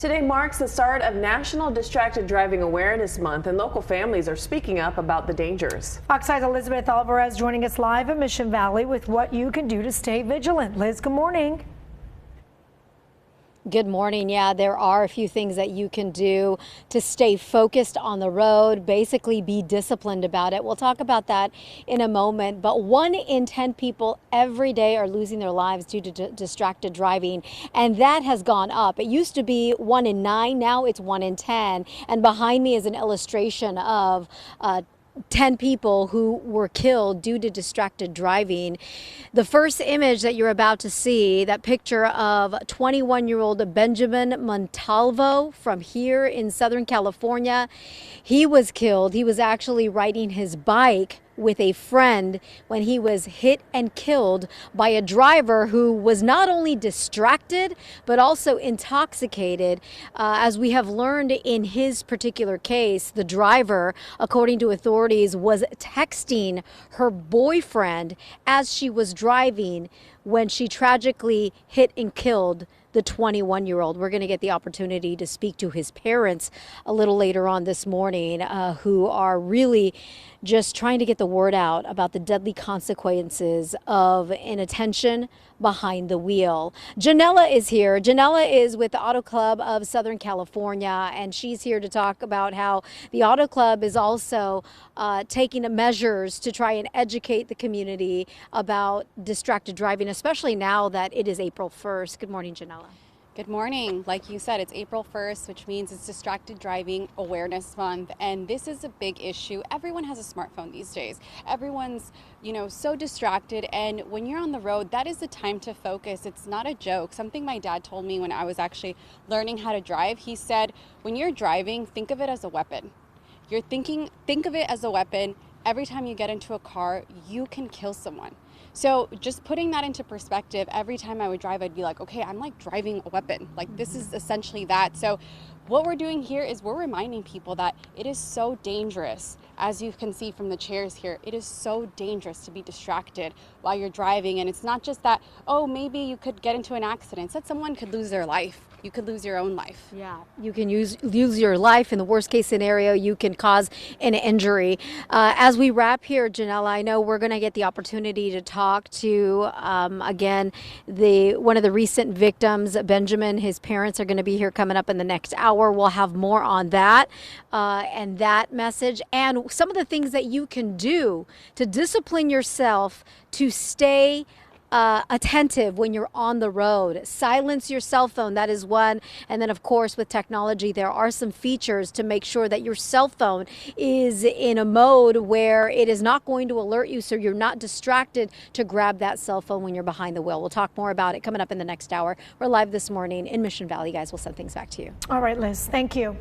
Today marks the start of National Distracted Driving Awareness Month, and local families are speaking up about the dangers. Fox 5's Elizabeth Alvarez joining us live in Mission Valley with what you can do to stay vigilant. Liz, good morning. Good morning. Yeah, there are a few things that you can do to stay focused on the road, basically be disciplined about it. We'll talk about that in a moment, but 1 in 10 people every day are losing their lives due to distracted driving, and that has gone up. It used to be 1 in 9, now it's 1 in 10, and behind me is an illustration of 10 people who were killed due to distracted driving. The first image that you're about to see, that picture of 21-year-old Benjamin Montalvo from here in Southern California, he was killed. He was actually riding his bike with a friend when he was hit and killed by a driver who was not only distracted but also intoxicated. As we have learned in his particular case, the driver, according to authorities, was texting her boyfriend as she was driving when she tragically hit and killed the 21-year-old. We're going to get the opportunity to speak to his parents a little later on this morning, who are really just trying to get the word out about the deadly consequences of inattention behind the wheel. Janella is here. Janella is with the Auto Club of Southern California, and she's here to talk about how the Auto Club is also taking measures to try and educate the community about distracted driving, especially now that it is April 1st. Good morning, Janella. Good morning. Like you said, it's April 1st, which means it's Distracted Driving Awareness Month, and this is a big issue. Everyone has a smartphone these days. Everyone's, so distracted, and when you're on the road, that is the time to focus. It's not a joke. Something my dad told me when I was actually learning how to drive, he said, when you're driving, think of it as a weapon. Think of it as a weapon. Every time you get into a car, you can kill someone. So just putting that into perspective, every time I would drive, I'd be like, okay, I'm like driving a weapon. Like, this is essentially that. So what we're doing here is we're reminding people that it is so dangerous. As you can see from the chairs here, it is so dangerous to be distracted while you're driving. And it's not just that, oh, maybe you could get into an accident. It's that someone could lose their life. You could lose your own life. Yeah, you can lose your life. In the worst case scenario, you can cause an injury. As we wrap here, Janella, I know we're going to get the opportunity to talk to, again, one of the recent victims, Benjamin. His parents are going to be here coming up in the next hour. We'll have more on that and that message and some of the things that you can do to discipline yourself to stay attentive when you're on the road. Silence your cell phone, that is one. And then of course with technology, there are some features to make sure that your cell phone is in a mode where it is not going to alert you, so you're not distracted to grab that cell phone when you're behind the wheel. We'll talk more about it coming up in the next hour. We're live this morning in Mission Valley, guys. We'll send things back to you. All right, Liz, thank you.